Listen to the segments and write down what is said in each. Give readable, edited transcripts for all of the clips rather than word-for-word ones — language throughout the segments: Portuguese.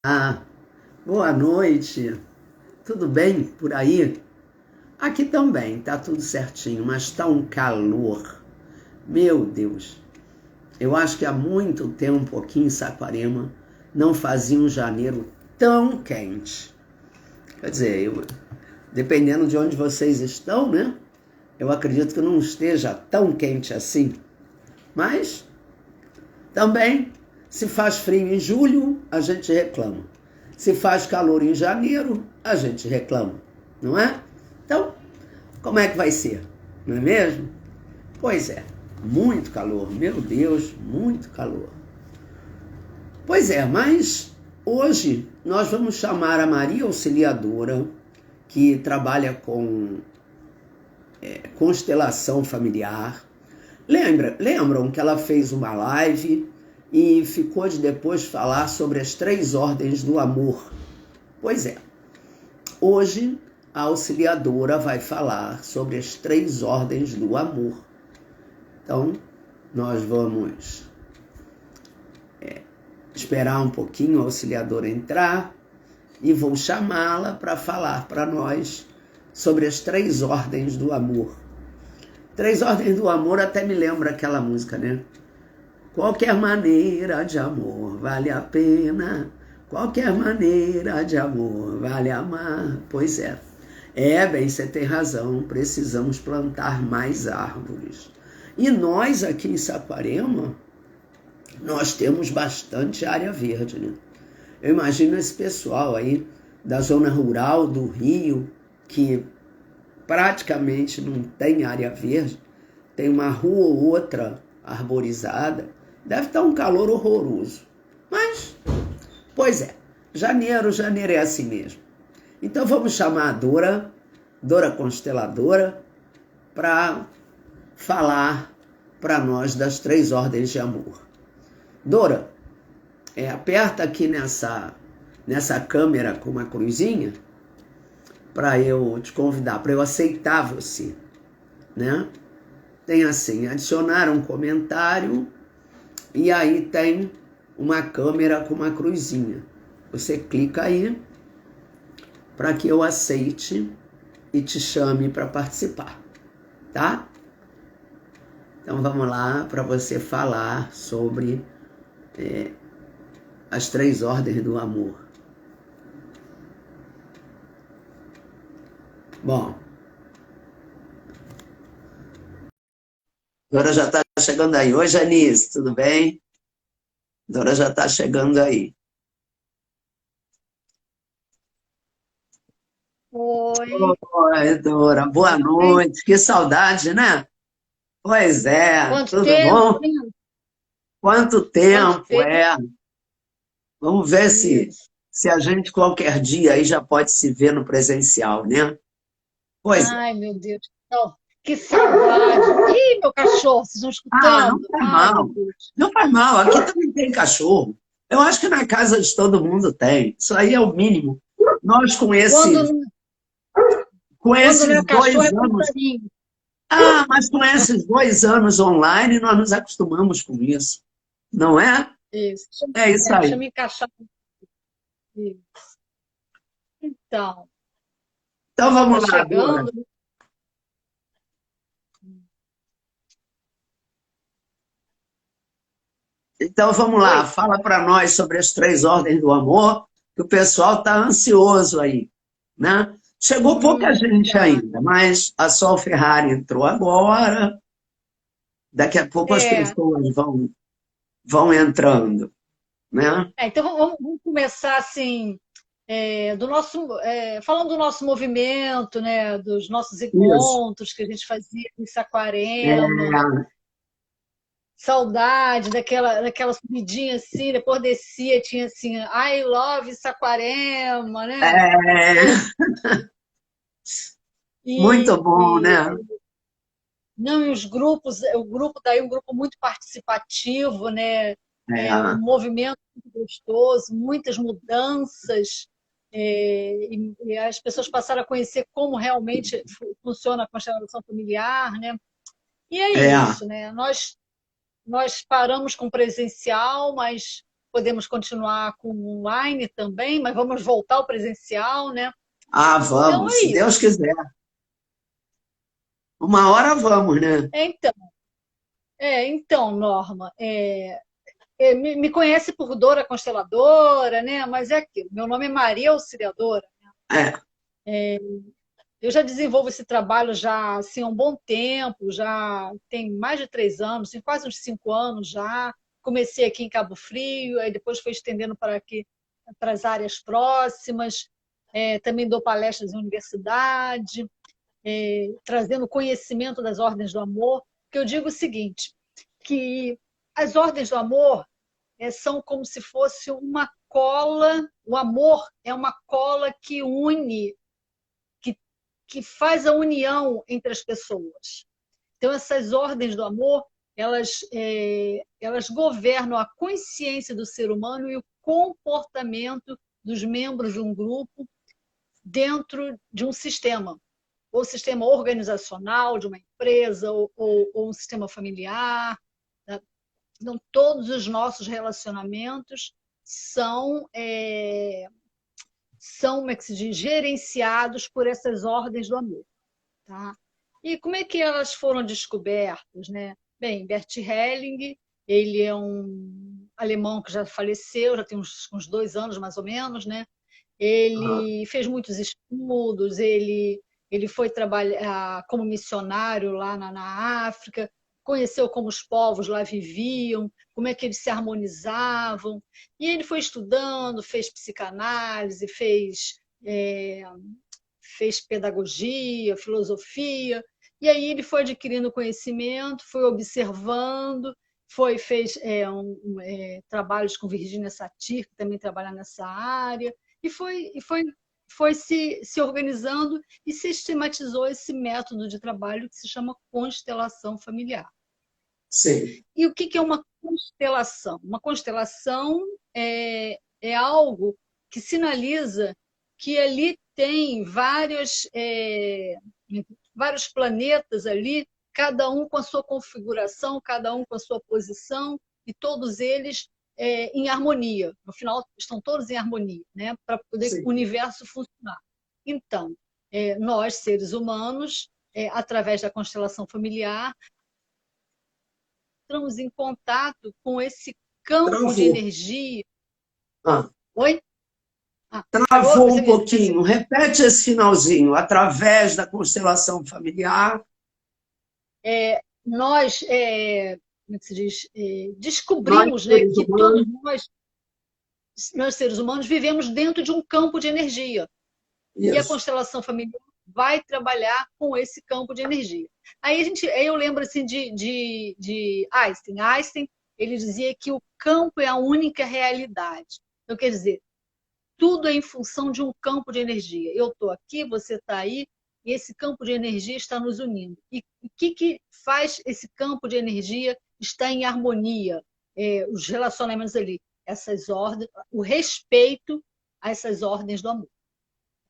Ah, boa noite. Tudo bem por aí? Aqui também, tá tudo certinho, mas tá um calor. Meu Deus. Eu acho que há muito tempo aqui em Saquarema não fazia um janeiro tão quente. Quer dizer, dependendo de onde vocês estão, né? Eu acredito que não esteja tão quente assim. Mas também, se faz frio em julho, a gente reclama. Se faz calor em janeiro, a gente reclama, não é? Então, como é que vai ser? Não é mesmo? Pois é, muito calor, meu Deus, muito calor. Pois é, mas hoje nós vamos chamar a Maria Auxiliadora, que trabalha com constelação familiar. Lembram que ela fez uma live e ficou de depois falar sobre as 3 ordens do amor? Pois é, hoje a auxiliadora vai falar sobre as 3 ordens do amor. Então, nós vamos esperar um pouquinho a auxiliadora entrar e vou chamá-la para falar para nós sobre as 3 ordens do amor. 3 ordens do amor até me lembra aquela música, né? Qualquer maneira de amor vale a pena, qualquer maneira de amor vale amar. Pois é. Bem, você tem razão, precisamos plantar mais árvores. E nós aqui em Saquarema, nós temos bastante área verde, né? Eu imagino esse pessoal aí da zona rural do Rio, que praticamente não tem área verde, tem uma rua ou outra arborizada, deve estar um calor horroroso. Mas, pois é, janeiro é assim mesmo. Então vamos chamar a Dora Consteladora, para falar para nós das 3 ordens de amor. Dora, aperta aqui nessa câmera com uma cruzinha para eu te convidar, para eu aceitar você, né? Tem assim, adicionar um comentário e aí tem uma câmera com uma cruzinha. Você clica aí para que eu aceite e te chame para participar, tá? Então vamos lá para você falar sobre as 3 ordens do amor. Bom, Dora já está chegando aí. Oi, Janice, tudo bem? Dora já está chegando aí. Oi, Oi, Dora, boa tudo bem? noite. Que saudade, né? Pois é, Quanto tudo tempo, bom? hein? Quanto Quanto tempo, tempo Vamos ver isso? se a gente qualquer dia aí já pode se ver no presencial, né? Pois é. Ai, meu Deus. Não, que saudade. Ih, meu cachorro, vocês estão Ah, não escutando? faz Ai, meu mal. Deus. Não faz mal. Aqui também tem cachorro. Eu acho que na casa de todo mundo tem. Isso aí é o mínimo. Nós Quando, com quando não esses é cachorro, dois é anos. passarinho. Mas com esses 2 anos online, nós nos acostumamos com isso. Não é? Isso. É isso Deixa eu aí. me encaixar aqui. Então, o Então pessoal está vamos lá, Dora. chegando. Então vamos lá, Oi. fala para nós sobre as 3 ordens do amor, que o pessoal está ansioso aí, né? Chegou pouca gente Tá. ainda, mas a Sol Ferrari entrou agora, daqui a pouco as É, pessoas vão entrando, né? então vamos começar assim. Falando do nosso movimento, né, dos nossos Isso. encontros que a gente fazia em Saquarema, É, saudade daquela subidinha assim, depois descia, tinha assim, I love Saquarema, né? é E, muito bom, e, né? não, e os grupos, o grupo daí um grupo muito participativo, né? Um É, movimento muito gostoso, muitas mudanças, e as pessoas passaram a conhecer como realmente funciona a constelação familiar, né? E é é, isso, né? Nós paramos com presencial, mas podemos continuar com online também, mas vamos voltar ao presencial, né? Ah, Então vamos, é se isso. Deus quiser. Uma hora vamos, né? Então, Norma, me conhece por Dora Consteladora, né? Mas é aquilo. Meu nome é Maria Auxiliadora. É, Eu já desenvolvo esse trabalho já assim, há um bom tempo, já tem mais de 3 anos, tem quase uns 5 anos já. Comecei aqui em Cabo Frio, aí depois foi estendendo para aqui, para as áreas próximas. Também dou palestras em universidade, trazendo conhecimento das ordens do amor. Que eu digo o seguinte, que as ordens do amor são como se fosse uma cola, o amor é uma cola que une, que faz a união entre as pessoas. Então, essas ordens do amor, elas governam a consciência do ser humano e o comportamento dos membros de um grupo dentro de um sistema, ou sistema organizacional de uma empresa, ou um sistema familiar. Né? Então, todos os nossos relacionamentos são, como é que se diz, gerenciados por essas ordens do amor. Tá? E como é que elas foram descobertas? Né? Bem, Bert Helling, ele é um alemão que já faleceu, já tem uns 2 anos mais ou menos, né? Ele fez muitos estudos, ele foi trabalhar como missionário lá na África, conheceu como os povos lá viviam, como é que eles se harmonizavam. E ele foi estudando, fez psicanálise, fez pedagogia, filosofia, e aí ele foi adquirindo conhecimento, foi observando, fez trabalhos com Virginia Satir, que também trabalha nessa área, e foi se organizando e sistematizou esse método de trabalho que se chama constelação familiar. sim. E o que é uma constelação? Uma constelação é algo que sinaliza que ali tem vários planetas ali, cada um com a sua configuração, cada um com a sua posição, e todos eles em harmonia. No final, estão todos em harmonia, né? Para poder Sim. o universo funcionar. Então, nós, seres humanos, através da constelação familiar, entramos em contato com esse campo de Travou. energia. Ah, Oi? Parou? travou um pouquinho. Repete esse finalzinho. Através da constelação familiar. Nós, como é que se diz? Nós, Descobrimos, né, seres que todos humanos. nós, seres humanos, vivemos dentro de um campo de energia. E a Isso. constelação familiar vai trabalhar com esse campo de energia. Aí eu lembro assim de Einstein. Einstein, ele dizia que o campo é a única realidade. Então, quer dizer, tudo é em função de um campo de energia. Eu estou aqui, você está aí, e esse campo de energia está nos unindo. E o que faz esse campo de energia estar em harmonia? Os relacionamentos ali, essas ordens, o respeito a essas ordens do amor.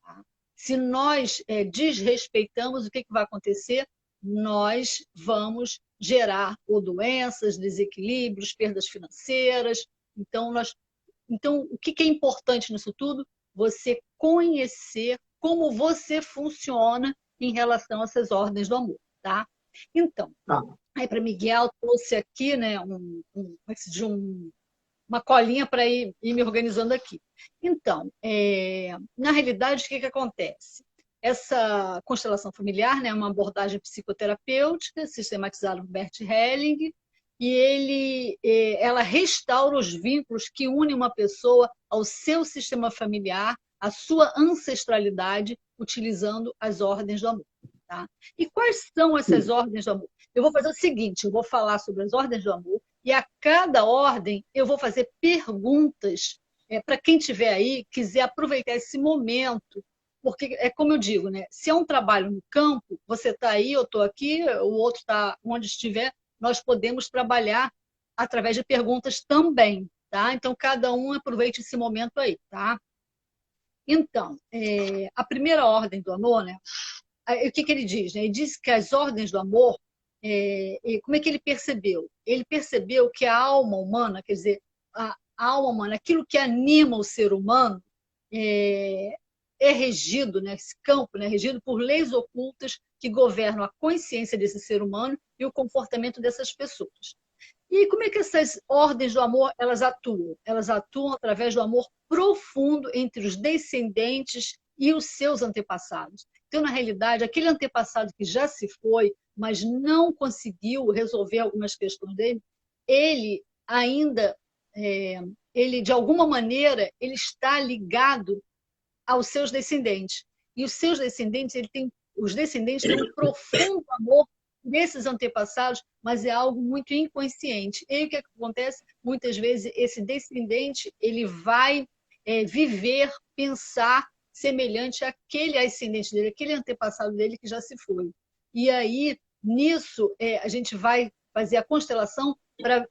Tá? Se nós desrespeitamos, o que vai acontecer? Nós vamos gerar ou doenças, desequilíbrios, perdas financeiras. Então, o que é importante nisso tudo? Você conhecer como você funciona em relação a essas ordens do amor, tá? Então, Tá. aí para Miguel trouxe aqui, né, uma colinha para ir me organizando aqui. Então, na realidade, o que acontece? Essa constelação familiar, né, é uma abordagem psicoterapêutica sistematizada por Bert Helling, e ela restaura os vínculos que unem uma pessoa ao seu sistema familiar, à sua ancestralidade, utilizando as ordens do amor. Tá? E quais são essas ordens do amor? Eu vou fazer o seguinte, eu vou falar sobre as ordens do amor, e a cada ordem eu vou fazer perguntas para quem estiver aí, quiser aproveitar esse momento, porque é como eu digo, né? Se é um trabalho no campo, você está aí, eu estou aqui, o outro está onde estiver, nós podemos trabalhar através de perguntas também, tá? Então, cada um aproveite esse momento aí, tá? Então, a primeira ordem do amor, né? O que ele diz? Né? Ele diz que as ordens do amor, como é que ele percebeu? Ele percebeu que a alma humana, quer dizer, a alma humana, aquilo que anima o ser humano, é regido, né, esse campo, né, regido por leis ocultas que governam a consciência desse ser humano e o comportamento dessas pessoas. E como é que essas ordens do amor elas atuam? Elas atuam através do amor profundo entre os descendentes e os seus antepassados. Então, na realidade, aquele antepassado que já se foi, mas não conseguiu resolver algumas questões dele, ele ainda, ele de alguma maneira, ele está ligado aos seus descendentes. E os descendentes têm um profundo amor desses antepassados, mas é algo muito inconsciente. E aí, o que acontece? Muitas vezes esse descendente ele vai viver, pensar semelhante àquele ascendente dele, aquele antepassado dele que já se foi. E aí, nisso, a gente vai fazer a constelação para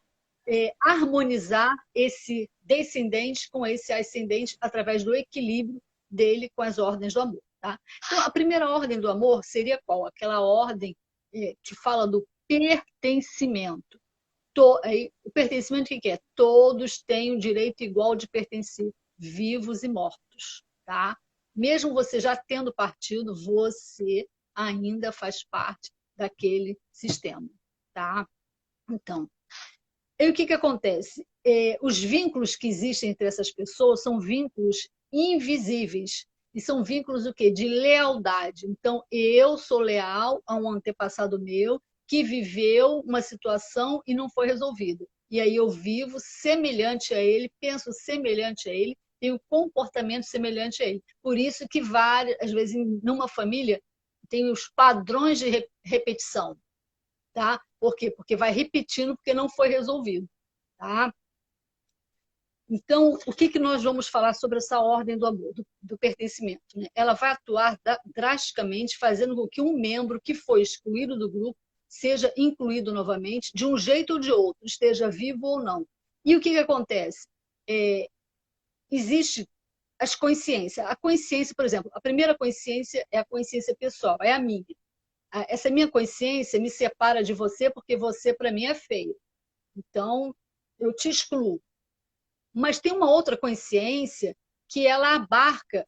harmonizar esse descendente com esse ascendente através do equilíbrio dele com as ordens do amor. Tá? Então, a primeira ordem do amor seria qual? Aquela ordem que fala do pertencimento. O pertencimento, o que é? Todos têm o direito igual de pertencer, vivos e mortos. Tá? Mesmo você já tendo partido, você ainda faz parte daquele sistema. Tá? Então, e o que acontece? Os vínculos que existem entre essas pessoas são vínculos invisíveis. E são vínculos o quê? De lealdade. Então, eu sou leal a um antepassado meu que viveu uma situação e não foi resolvida. E aí eu vivo semelhante a ele, penso semelhante a ele, tenho comportamento semelhante a ele. Por isso que às vezes, numa família, tem os padrões de repetição. Tá? Por quê? Porque vai repetindo porque não foi resolvido. Tá? Então, o que nós vamos falar sobre essa ordem do amor, do pertencimento? Né? Ela vai atuar drasticamente, fazendo com que um membro que foi excluído do grupo seja incluído novamente, de um jeito ou de outro, esteja vivo ou não. E o que acontece? Existe as consciências. A consciência, por exemplo, a primeira consciência é a consciência pessoal, é a minha. Essa minha consciência me separa de você porque você, para mim, é feio. Então, eu te excluo. Mas tem uma outra consciência que ela abarca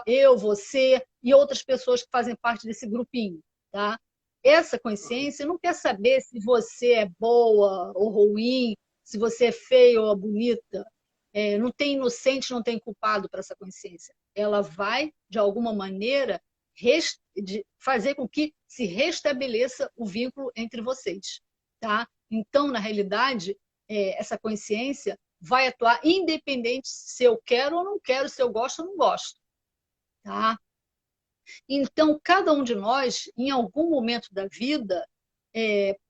eu, você e outras pessoas que fazem parte desse grupinho. Tá? Essa consciência não quer saber se você é boa ou ruim, se você é feia ou bonita. Não tem inocente, não tem culpado para essa consciência. Ela vai, de alguma maneira, fazer com que se restabeleça o vínculo entre vocês. Tá? Então, na realidade, essa consciência vai atuar independente se eu quero ou não quero, se eu gosto ou não gosto. Tá? Então, cada um de nós, em algum momento da vida,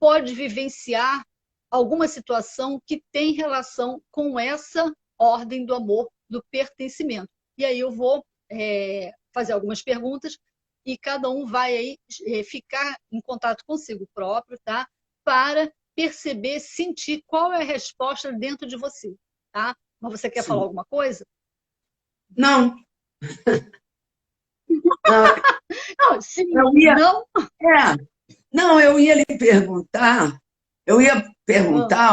pode vivenciar alguma situação que tem relação com essa ordem do amor, do pertencimento. E aí eu vou fazer algumas perguntas e cada um vai aí ficar em contato consigo próprio, tá? Para perceber, sentir qual é a resposta dentro de você, tá? Mas você quer falar alguma coisa? Não. Não. Não, sim, não? Não, eu ia lhe perguntar,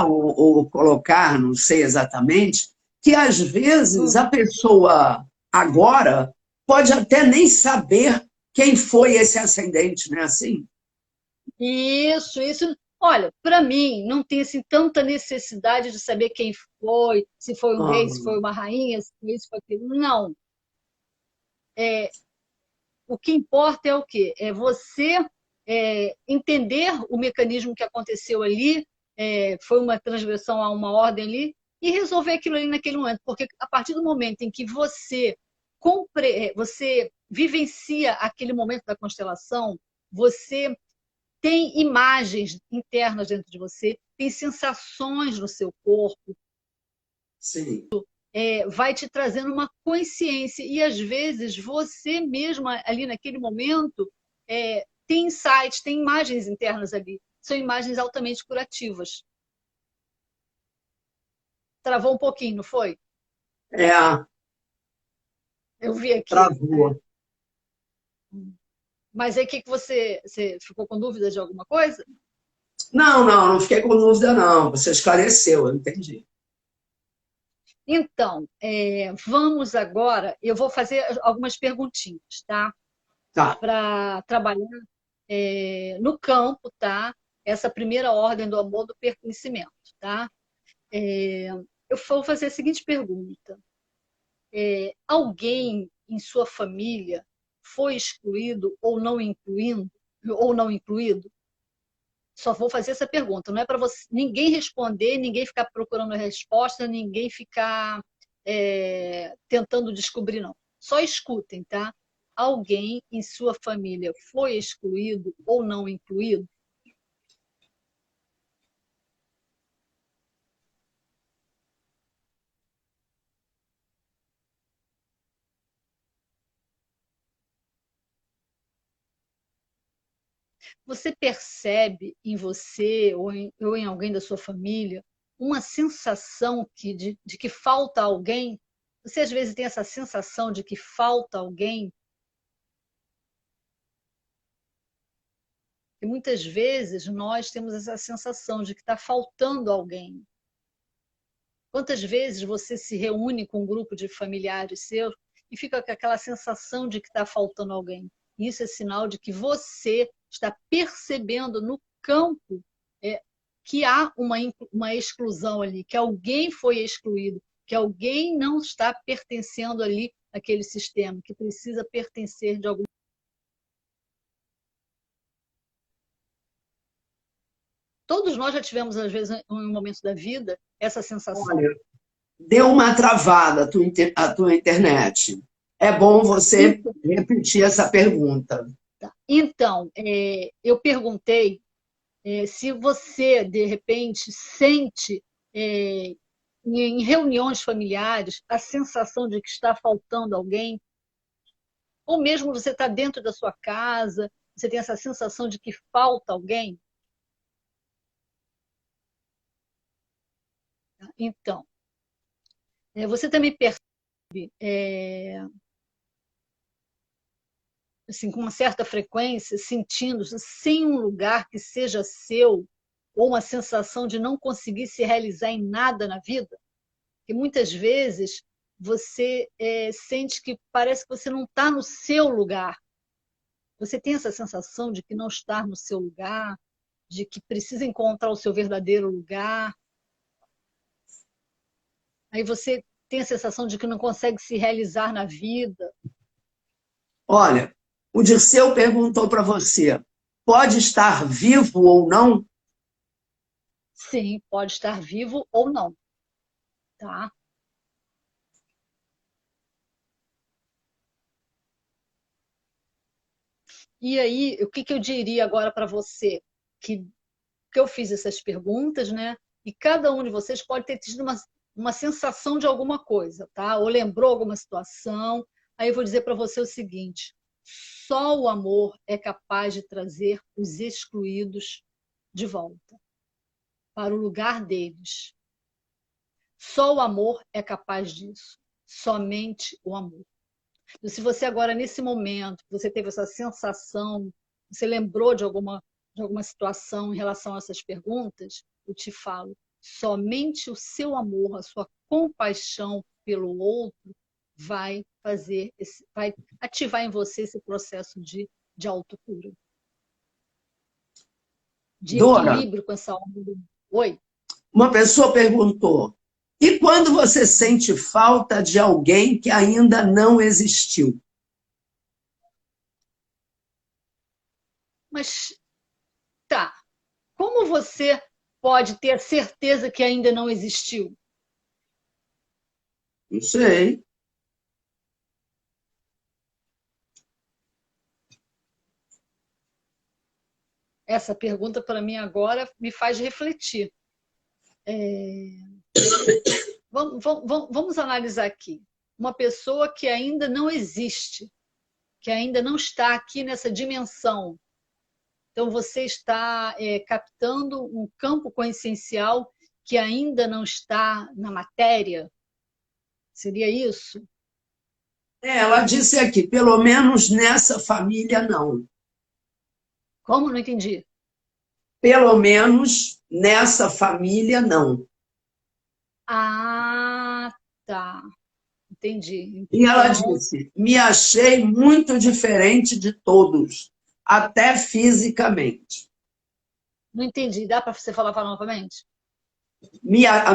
ou colocar, não sei exatamente, que às vezes a pessoa agora pode até nem saber quem foi esse ascendente, não é assim? Isso. Olha, para mim, não tem assim, tanta necessidade de saber quem foi, se foi um rei, se foi uma rainha, se foi isso, se foi aquilo. Não. O que importa é o quê? É você entender o mecanismo que aconteceu ali, foi uma transgressão a uma ordem ali, e resolver aquilo ali naquele momento. Porque a partir do momento em que você vivencia aquele momento da constelação, você tem imagens internas dentro de você, tem sensações no seu corpo. Sim. Vai te trazendo uma consciência. E, às vezes, você mesma, ali naquele momento, tem insights, tem imagens internas ali. São imagens altamente curativas. Travou um pouquinho, não foi? Eu vi aqui. Travou. Mas aí, o que você ficou com dúvida de alguma coisa? Não fiquei com dúvida, não. Você esclareceu, eu entendi. Então, vamos agora, eu vou fazer algumas perguntinhas, tá? Tá. Para trabalhar no campo, tá? Essa primeira ordem do amor do pertencimento, tá? Eu vou fazer a seguinte pergunta: alguém em sua família foi excluído ou não incluído? Só vou fazer essa pergunta, não é para você, ninguém responder, ninguém ficar procurando a resposta, ninguém ficar tentando descobrir, não. Só escutem, tá? Alguém em sua família foi excluído ou não incluído? Você percebe em você ou em alguém da sua família uma sensação de que falta alguém? Você às vezes tem essa sensação de que falta alguém? E muitas vezes nós temos essa sensação de que está faltando alguém. Quantas vezes você se reúne com um grupo de familiares seus e fica com aquela sensação de que está faltando alguém? Isso é sinal de que você está percebendo no campo que há uma exclusão ali, que alguém foi excluído, que alguém não está pertencendo ali àquele sistema, que precisa pertencer de algum. Todos nós já tivemos, às vezes, em um momento da vida, essa sensação. Olha, deu uma travada a tua internet. É bom você Então, repetir essa pergunta. então eu perguntei se você, de repente, sente em reuniões familiares a sensação de que está faltando alguém, ou mesmo você está dentro da sua casa, você tem essa sensação de que falta alguém. Então, você também percebe, assim, com uma certa frequência, sentindo-se sem um lugar que seja seu, ou uma sensação de não conseguir se realizar em nada na vida? Que muitas vezes você sente que parece que você não está no seu lugar. Você tem essa sensação de que não está no seu lugar, de que precisa encontrar o seu verdadeiro lugar. Aí você tem a sensação de que não consegue se realizar na vida. Olha, o Dirceu perguntou para você: pode estar vivo ou não? Sim, pode estar vivo ou não, tá? E aí, o que eu diria agora para você? Que eu fiz essas perguntas, né? E cada um de vocês pode ter tido uma sensação de alguma coisa, tá? Ou lembrou alguma situação. Aí eu vou dizer para você o seguinte: só o amor é capaz de trazer os excluídos de volta para o lugar deles. Só o amor é capaz disso. Somente o amor. E se você agora, nesse momento, você teve essa sensação, você lembrou de alguma situação em relação a essas perguntas, eu te falo, somente o seu amor, a sua compaixão pelo outro vai ativar em você esse processo de autocura, de Dora, equilíbrio com essa onda do. Oi? uma pessoa perguntou: e quando você sente falta de alguém que ainda não existiu? Mas tá, como você pode ter a certeza que ainda não existiu? Não sei. Essa pergunta, para mim, agora me faz refletir. Vamos analisar aqui. Uma pessoa que ainda não existe, que ainda não está aqui nessa dimensão. Então, você está captando um campo consciencial que ainda não está na matéria? Seria isso? Ela disse aqui: pelo menos nessa família, não. Como? Não entendi. Pelo menos nessa família, não. Ah, Entendi. E ela Então, disse: me achei muito diferente de todos, até fisicamente. não entendi. Dá para você falar novamente?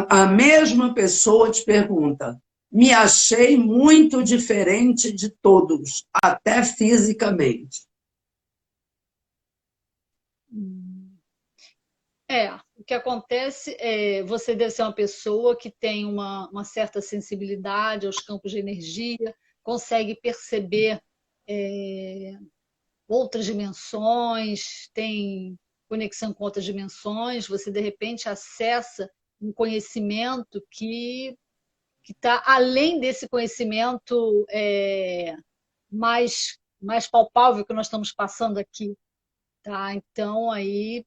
A mesma pessoa te pergunta: me achei muito diferente de todos, até fisicamente. Hum. O que acontece é você deve ser uma pessoa que tem uma certa sensibilidade aos campos de energia, consegue perceber é, outras dimensões, tem conexão com outras dimensões, você de repente acessa um conhecimento que está além desse conhecimento mais palpável que nós estamos passando aqui. Tá? Então, aí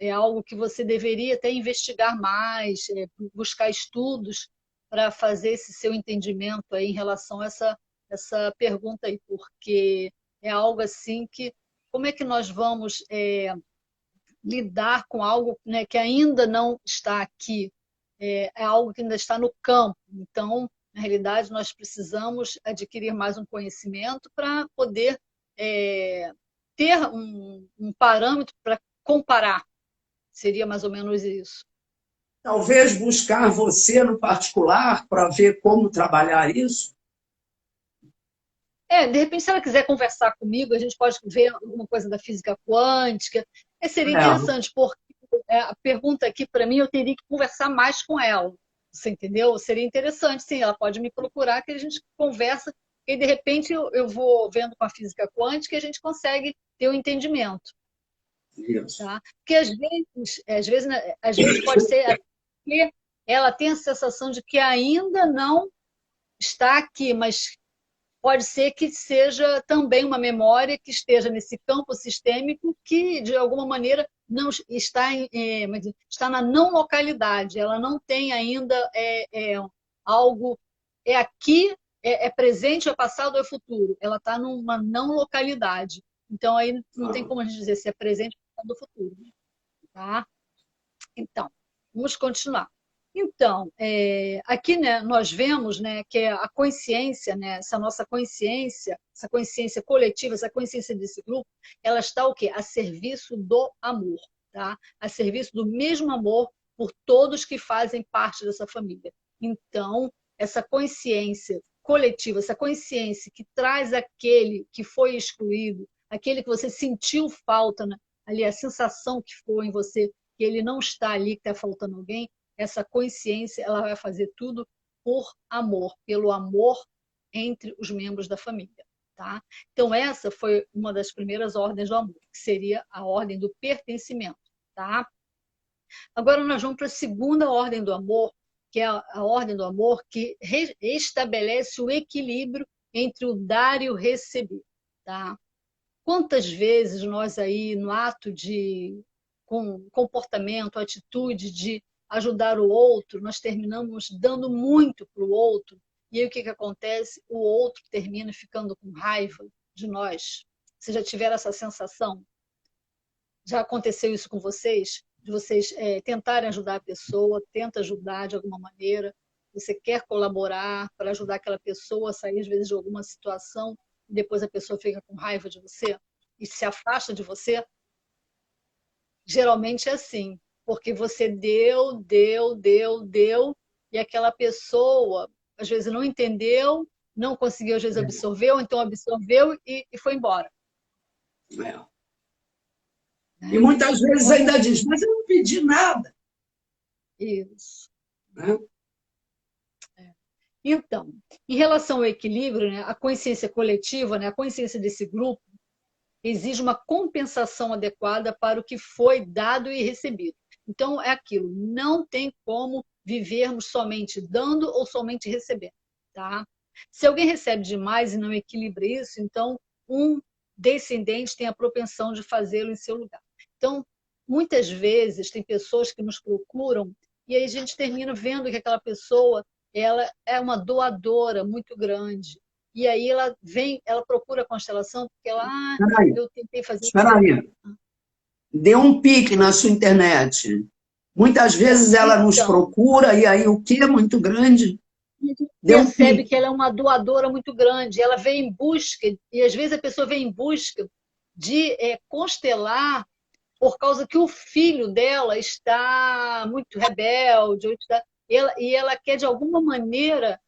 é algo que você deveria até investigar mais, buscar estudos para fazer esse seu entendimento aí em relação a essa pergunta aí, porque é algo assim que, como é que nós vamos lidar com algo, né, que ainda não está aqui, é algo que ainda está no campo, então, na realidade, nós precisamos adquirir mais um conhecimento para poder ter um parâmetro para comparar. Seria mais ou menos isso. Talvez buscar você no particular para ver como trabalhar isso. De repente, se ela quiser conversar comigo, a gente pode ver alguma coisa da física quântica. Seria É, interessante, porque a pergunta aqui, para mim, eu teria que conversar mais com ela. Você entendeu? Seria interessante, sim. Ela pode me procurar, que a gente conversa, e de repente eu vou vendo com a física quântica e a gente consegue ter um entendimento. isso. Tá? Porque às vezes pode ser que ela tenha a sensação de que ainda não está aqui, mas pode ser que seja também uma memória que esteja nesse campo sistêmico que, de alguma maneira, não está, está na não localidade. Ela não tem ainda algo, é aqui, é presente, é passado, é futuro. Ela está numa não localidade. Então, aí não tem como a gente dizer se é presente ou futuro. Tá? Então, vamos continuar. Então, aqui, né, nós vemos, né, que a consciência, né, essa consciência coletiva, essa consciência desse grupo, ela está o quê? A serviço do amor, tá? A serviço do mesmo amor por todos que fazem parte dessa família. Então, essa consciência coletiva, essa consciência que traz aquele que foi excluído, aquele que você sentiu falta, né, ali, a sensação que ficou em você, que ele não está ali, que está faltando alguém, essa consciência ela vai fazer tudo por amor, pelo amor entre os membros da família. Tá? Então, essa foi uma das primeiras ordens do amor, que seria a ordem do pertencimento. Tá? Agora, nós vamos para a segunda ordem do amor, que é a ordem do amor que estabelece o equilíbrio entre o dar e o receber. Tá? Quantas vezes nós aí, no ato de com comportamento, atitude de ajudar o outro, nós terminamos dando muito para o outro, e aí o que acontece? O outro termina ficando com raiva de nós. Vocês já tiveram essa sensação? Já aconteceu isso com vocês? De vocês tentarem ajudar a pessoa, tenta ajudar de alguma maneira, você quer colaborar para ajudar aquela pessoa a sair, às vezes, de alguma situação, e depois a pessoa fica com raiva de você e se afasta de você? Geralmente é assim, porque você deu, e aquela pessoa, às vezes, não entendeu, não conseguiu, às vezes, absorver, ou então absorveu e foi embora. É. E muitas vezes ainda diz, mas eu não pedi nada. Isso. Né? Então, em relação ao equilíbrio, né, a consciência coletiva, né, a consciência desse grupo, exige uma compensação adequada para o que foi dado e recebido. Então, é aquilo, não tem como vivermos somente dando ou somente recebendo. Tá? Se alguém recebe demais e não equilibra isso, então um descendente tem a propensão de fazê-lo em seu lugar. Então, muitas vezes, tem pessoas que nos procuram e aí a gente termina vendo que aquela pessoa ela é uma doadora muito grande. E aí ela procura a constelação porque eu tentei fazer Espera aí. Dê um pique na sua internet. Muitas vezes ela nos Então, procura e aí o que é muito grande? Deu um percebe pique. que ela é uma doadora muito grande. Ela vem em busca, e às vezes a pessoa vem em busca de constelar por causa que o filho dela está muito rebelde, e ela quer, de alguma maneira,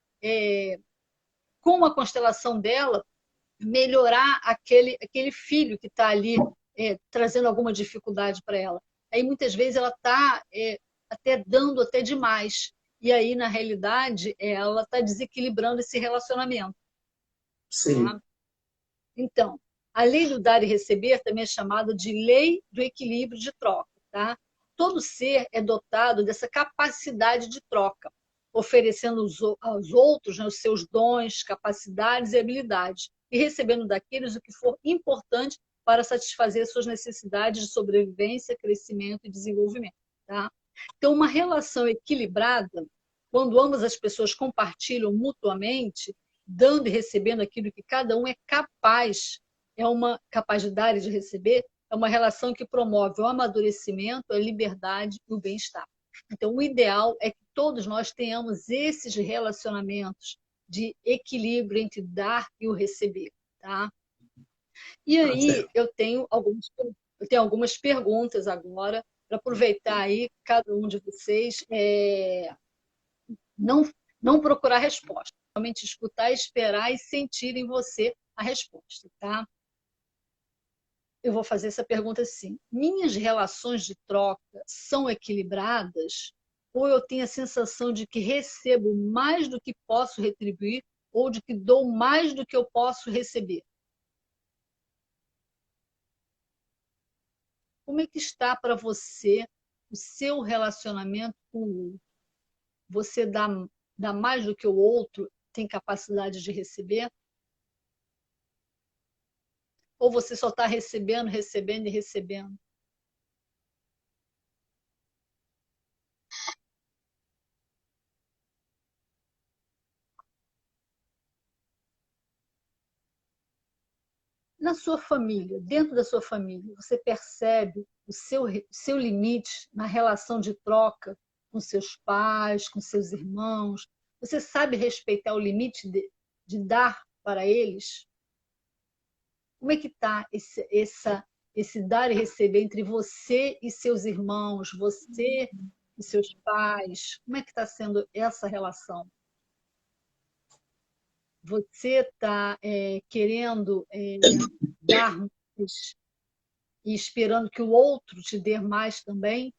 com a constelação dela, melhorar aquele filho que está ali trazendo alguma dificuldade para ela. Aí, muitas vezes, ela está até dando até demais. E aí, na realidade, ela está desequilibrando esse relacionamento. Sim. Tá? Então, a lei do dar e receber também é chamada de lei do equilíbrio de troca. Tá? Todo ser é dotado dessa capacidade de troca, oferecendo aos outros, né, os seus dons, capacidades e habilidades, e recebendo daqueles o que for importante para satisfazer suas necessidades de sobrevivência, crescimento e desenvolvimento. Tá? Então, uma relação equilibrada, quando ambas as pessoas compartilham mutuamente, dando e recebendo aquilo que cada um é capaz, é uma capacidade de receber, é uma relação que promove o amadurecimento, a liberdade e o bem-estar. Então, o ideal é que todos nós tenhamos esses relacionamentos de equilíbrio entre dar e o receber, tá? E Tá aí certo. eu tenho algumas perguntas agora para aproveitar aí cada um de vocês não não procurar resposta, realmente escutar, esperar e sentir em você a resposta, tá? Eu vou fazer essa pergunta assim: minhas relações de troca são equilibradas? Ou eu tenho a sensação de que recebo mais do que posso retribuir, ou de que dou mais do que eu posso receber? Como é que está para você o seu relacionamento com o outro? Você dá mais do que o outro tem capacidade de receber? Ou você só está recebendo, recebendo e recebendo? Na sua família, dentro da sua família, você percebe o seu limite na relação de troca com seus pais, com seus irmãos? Você sabe respeitar o limite de dar para eles? Como é que está esse dar e receber entre você e seus irmãos, você e seus pais? Como é que está sendo essa relação? Você está querendo dar mais e esperando que o outro te dê mais também?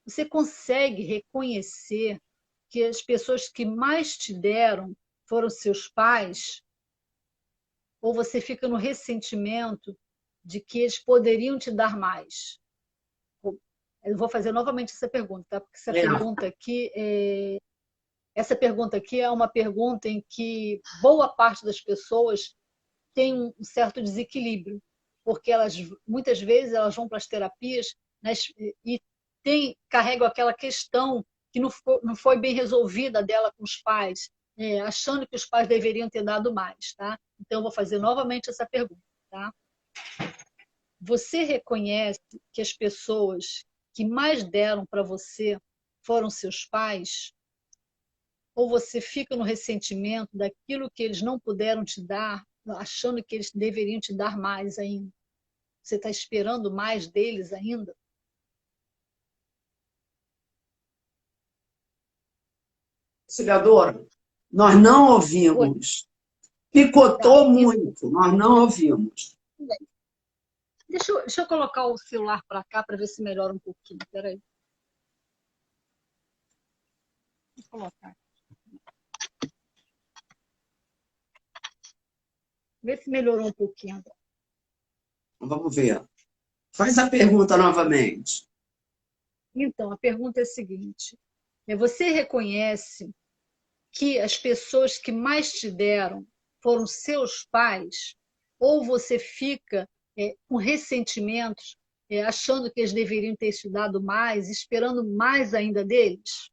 Você consegue reconhecer que as pessoas que mais te deram foram seus pais? Ou você fica no ressentimento de que eles poderiam te dar mais? Eu vou fazer novamente essa pergunta, tá? Porque essa pergunta aqui é uma pergunta em que boa parte das pessoas tem um certo desequilíbrio, porque muitas vezes elas vão para as terapias, né, e carregam aquela questão que não foi bem resolvida dela com os pais, achando que os pais deveriam ter dado mais. Tá? Então, eu vou fazer novamente essa pergunta. Tá? Você reconhece que as pessoas que mais deram para você foram seus pais? Ou você fica no ressentimento daquilo que eles não puderam te dar, achando que eles deveriam te dar mais ainda? Você está esperando mais deles ainda? Auxiliadora, nós não Oi, ouvimos. tá. Picotou muito, nós não ouvimos. Deixa eu colocar o celular para cá para ver se melhora um pouquinho. Espera aí. Vou colocar. Vê se melhorou um pouquinho. Vamos ver. Faz a pergunta novamente. Então, a pergunta é a seguinte: você reconhece que as pessoas que mais te deram foram seus pais? Ou você fica com ressentimentos, achando que eles deveriam ter te dado mais, esperando mais ainda deles?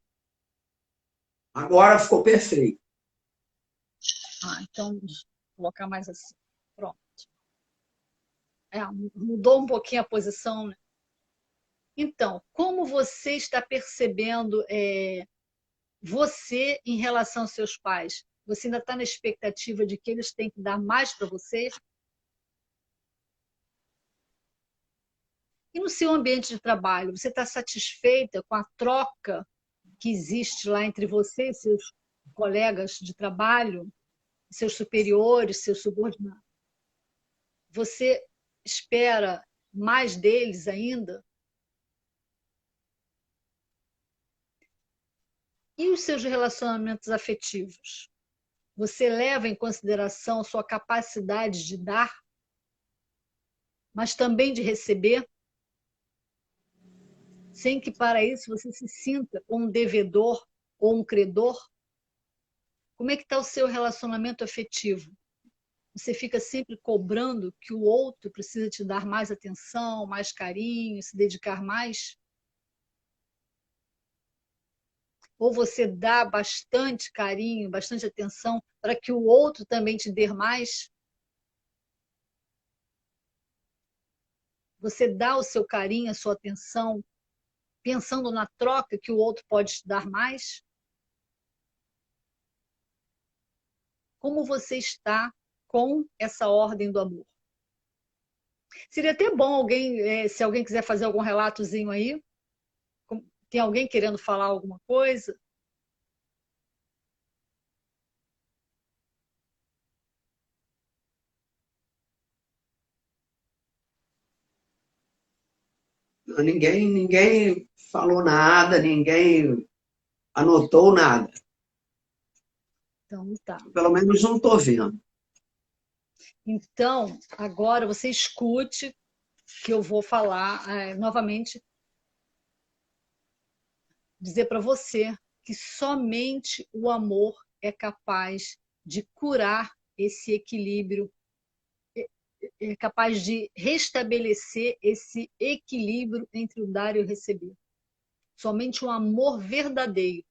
Agora ficou perfeito. Então, vou colocar mais assim. Pronto. Mudou um pouquinho a posição, né? Então, como você está percebendo você em relação aos seus pais? Você ainda está na expectativa de que eles têm que dar mais para você? E no seu ambiente de trabalho, você está satisfeita com a troca que existe lá entre você e seus colegas de trabalho, seus superiores, seus subordinados? Você espera mais deles ainda? E os seus relacionamentos afetivos? Você leva em consideração a sua capacidade de dar, mas também de receber, sem que para isso você se sinta um devedor ou um credor? Como é que está o seu relacionamento afetivo? Você fica sempre cobrando que o outro precisa te dar mais atenção, mais carinho, se dedicar mais? Ou você dá bastante carinho, bastante atenção para que o outro também te dê mais? Você dá o seu carinho, a sua atenção, pensando na troca que o outro pode te dar mais? Como você está com essa ordem do amor? Seria até bom alguém, se alguém quiser fazer algum relatozinho aí. Tem alguém querendo falar alguma coisa? Ninguém falou nada, ninguém anotou nada. Então, tá. Pelo menos não estou vendo. Então, agora você escute que eu vou falar novamente, dizer para você que somente o amor é capaz de curar esse equilíbrio, é capaz de restabelecer esse equilíbrio entre o dar e o receber. Somente um amor verdadeiro,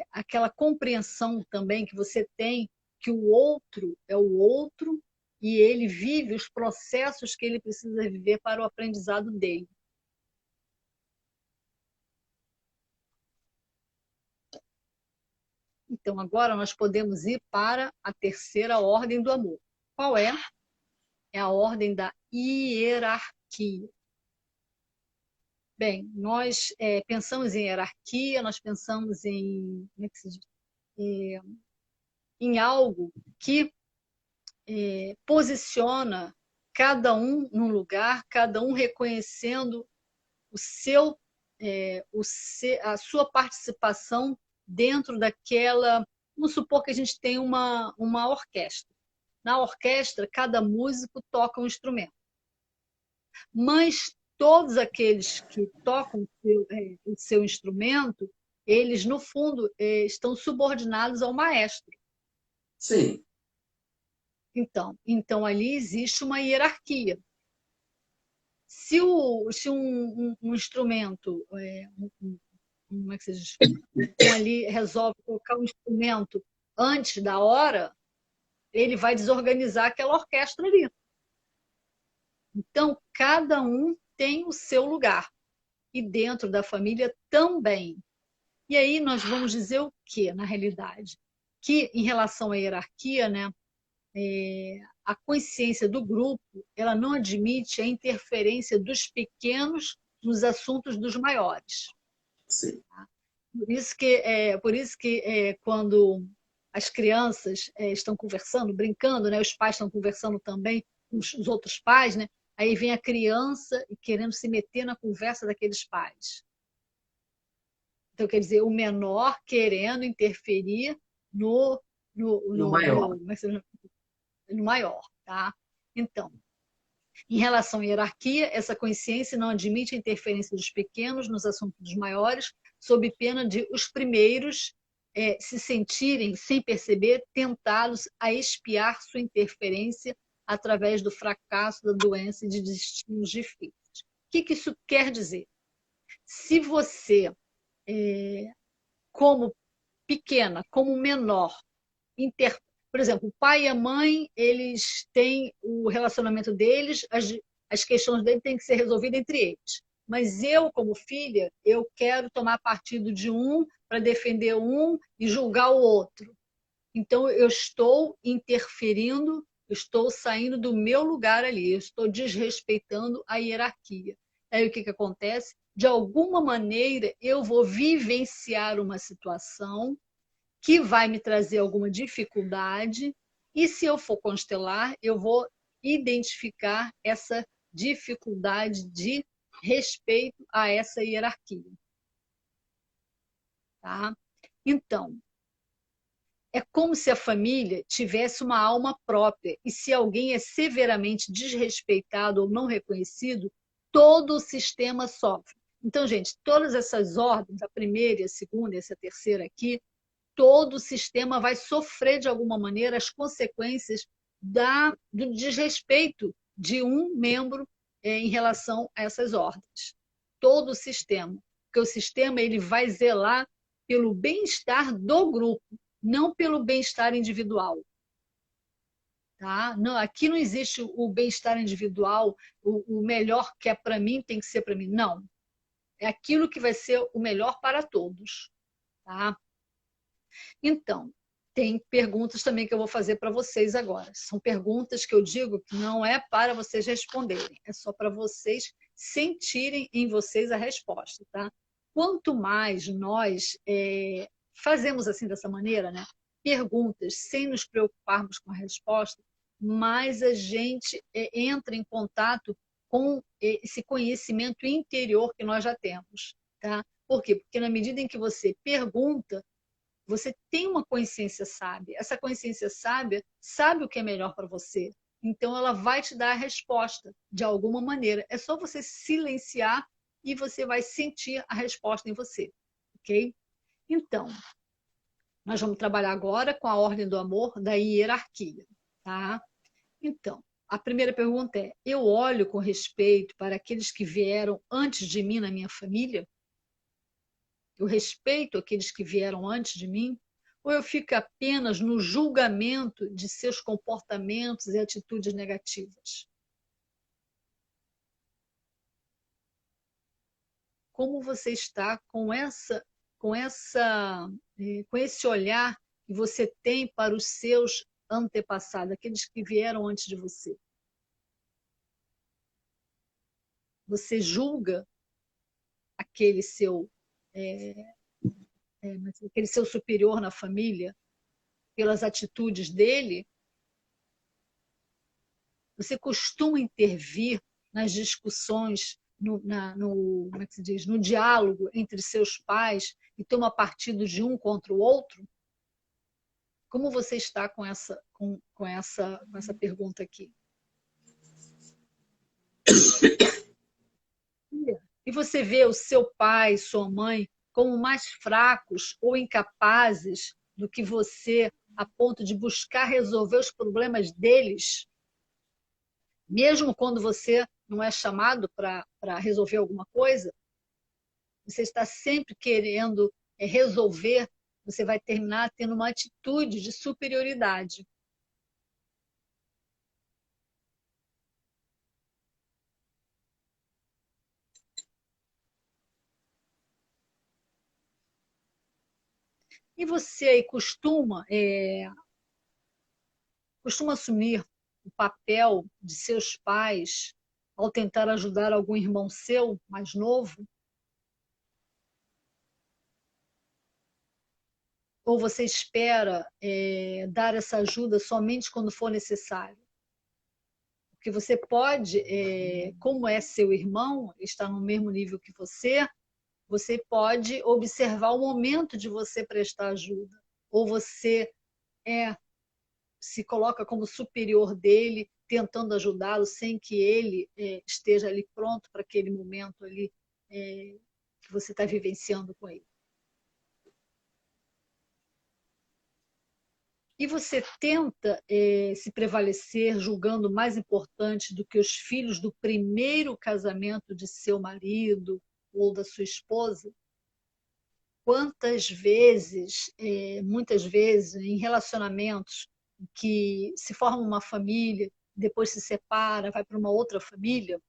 aquela compreensão também que você tem que o outro é o outro e ele vive os processos que ele precisa viver para o aprendizado dele. Então, agora nós podemos ir para a terceira ordem do amor. Qual é? É a ordem da hierarquia. Bem, nós pensamos em hierarquia, nós pensamos em, como é que se diz? Em algo que posiciona cada um num lugar, cada um reconhecendo o seu, a sua participação dentro daquela. Vamos supor que a gente tem uma orquestra. Na orquestra, cada músico toca um instrumento. Mas todos aqueles que tocam o seu instrumento, eles, no fundo, estão subordinados ao maestro. Sim. Então ali existe uma hierarquia. Se um instrumento, como é que se diz? Ali resolve colocar um instrumento antes da hora, ele vai desorganizar aquela orquestra ali. Então, cada um tem o seu lugar. E dentro da família também. E aí nós vamos dizer o quê, na realidade? Que, em relação à hierarquia, né, a consciência do grupo ela não admite a interferência dos pequenos nos assuntos dos maiores. Sim. Por isso que quando as crianças estão conversando, brincando, né, os pais estão conversando também com os outros pais, né, aí vem a criança querendo se meter na conversa daqueles pais. Então, quer dizer, o menor querendo interferir No maior. no maior, tá? Então, em relação à hierarquia, essa consciência não admite a interferência dos pequenos nos assuntos dos maiores, sob pena de os primeiros se sentirem, sem perceber, tentados a expiar sua interferência através do fracasso, da doença e de destinos difíceis. O que isso quer dizer? Se você, como pequena, como menor, por exemplo, o pai e a mãe, eles têm o relacionamento deles, as questões dele têm que ser resolvidas entre eles. Mas eu, como filha, eu quero tomar partido de um para defender um e julgar o outro. Então, eu estou interferindo, eu estou saindo do meu lugar ali, eu estou desrespeitando a hierarquia. Aí o que acontece? De alguma maneira, eu vou vivenciar uma situação que vai me trazer alguma dificuldade, e se eu for constelar, eu vou identificar essa dificuldade de respeito a essa hierarquia. Tá? Então, é como se a família tivesse uma alma própria, e se alguém é severamente desrespeitado ou não reconhecido, todo o sistema sofre. Então, gente, todas essas ordens, a primeira, a segunda, essa terceira aqui, todo o sistema vai sofrer de alguma maneira as consequências do desrespeito de um membro em relação a essas ordens. Todo o sistema. Porque o sistema ele vai zelar pelo bem-estar do grupo, não pelo bem-estar individual. Tá? Não, aqui não existe o bem-estar individual, o melhor que é para mim tem que ser para mim. Não. É aquilo que vai ser o melhor para todos. Tá? Então, tem perguntas também que eu vou fazer para vocês agora. São perguntas que eu digo que não é para vocês responderem, é só para vocês sentirem em vocês a resposta. Tá? Quanto mais nós fazemos assim dessa maneira, né? Perguntas sem nos preocuparmos com a resposta, mais a gente entra em contato com esse conhecimento interior que nós já temos. Tá? Por quê? Porque na medida em que você pergunta, você tem uma consciência sábia. Essa consciência sábia sabe o que é melhor para você. Então, ela vai te dar a resposta de alguma maneira. É só você silenciar e você vai sentir a resposta em você. Ok? Então, nós vamos trabalhar agora com a ordem do amor da hierarquia. Tá? Então, a primeira pergunta é: eu olho com respeito para aqueles que vieram antes de mim na minha família? Eu respeito aqueles que vieram antes de mim? Ou eu fico apenas no julgamento de seus comportamentos e atitudes negativas? Como você está com esse olhar que você tem para os seus antepassados, aqueles que vieram antes de você? Você julga aquele seu é, aquele seu superior na família pelas atitudes dele? Você costuma intervir nas discussões, como é que se diz, no diálogo entre seus pais e toma partido de um contra o outro? Como você está com essa pergunta aqui? E você vê o seu pai, sua mãe, como mais fracos ou incapazes do que você, a ponto de buscar resolver os problemas deles, mesmo quando você não é chamado para resolver alguma coisa? Você está sempre querendo resolver, você vai terminar tendo uma atitude de superioridade. E você aí costuma assumir o papel de seus pais ao tentar ajudar algum irmão seu mais novo? Ou você espera dar essa ajuda somente quando for necessário? Porque você pode, como é seu irmão, está no mesmo nível que você pode observar o momento de você prestar ajuda. Ou você se coloca como superior dele, tentando ajudá-lo sem que ele esteja ali pronto para aquele momento ali que você está vivenciando com ele. E você tenta se prevalecer julgando mais importante do que os filhos do primeiro casamento de seu marido ou da sua esposa? Quantas vezes, muitas vezes, em relacionamentos que se forma uma família depois se separa, vai para uma outra família,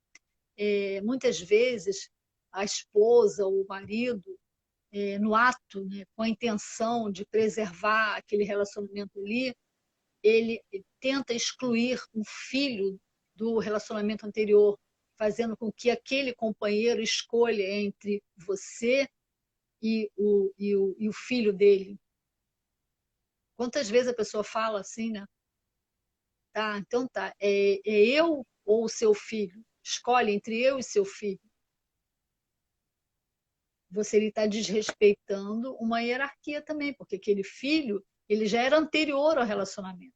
muitas vezes a esposa ou o marido, no ato, né, com a intenção de preservar aquele relacionamento ali, ele tenta excluir o filho do relacionamento anterior, fazendo com que aquele companheiro escolha entre você e o filho dele. Quantas vezes a pessoa fala assim, né? Tá, então tá, é eu ou o seu filho? Escolhe entre eu e seu filho. Você está desrespeitando uma hierarquia também, porque aquele filho ele já era anterior ao relacionamento.